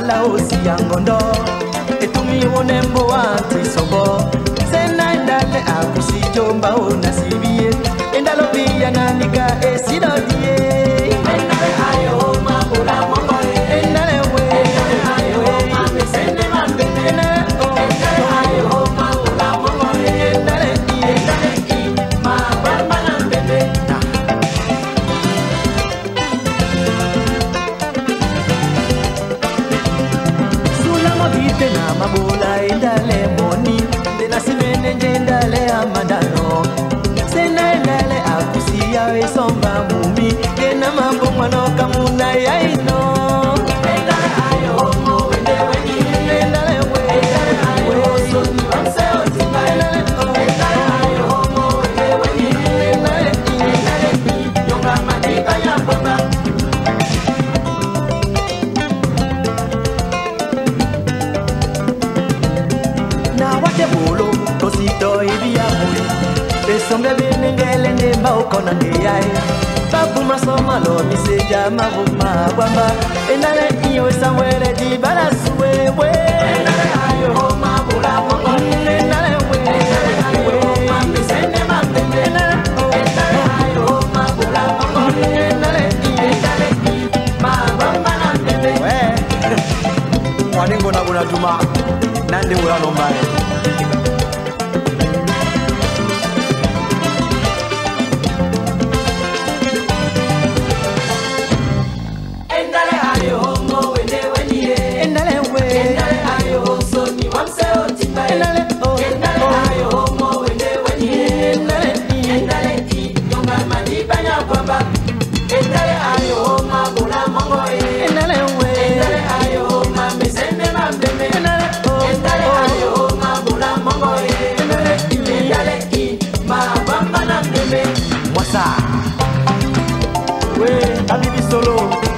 la osi yangondo etumi wonembo wanti sobo sena endale akusi jomba ona sibie endalo biya nanika esidodie endale ayo mabula mongo endale we endale ayo mame sene mambe endale ayo mabula mongo endale ki ma bamba nambebe Ite na mabula indale moni Dena simene njendale amadano Sena indale akusia esomba mumi Dena mambo mwano kamuna ya ino Endale ayo mo wende weni Endale we Endale ayo soni wamse otima Endale ayo mo wende weni Endale yonga matika ya bomba Bolo, cosito y viamuri Besombe benengele ndemba ukona ndeyai Babu masoma lo mise jama buma wamba Endale iyo samwele jibala suwewe Endale ayo mabula mongo Endale we Endale ayo mami sende mambende Endale ayo mabula mongo Endale mabamba nambende Mwaningo na guna juma Nande ula nombaye Mwasa, we, Habibi Solo.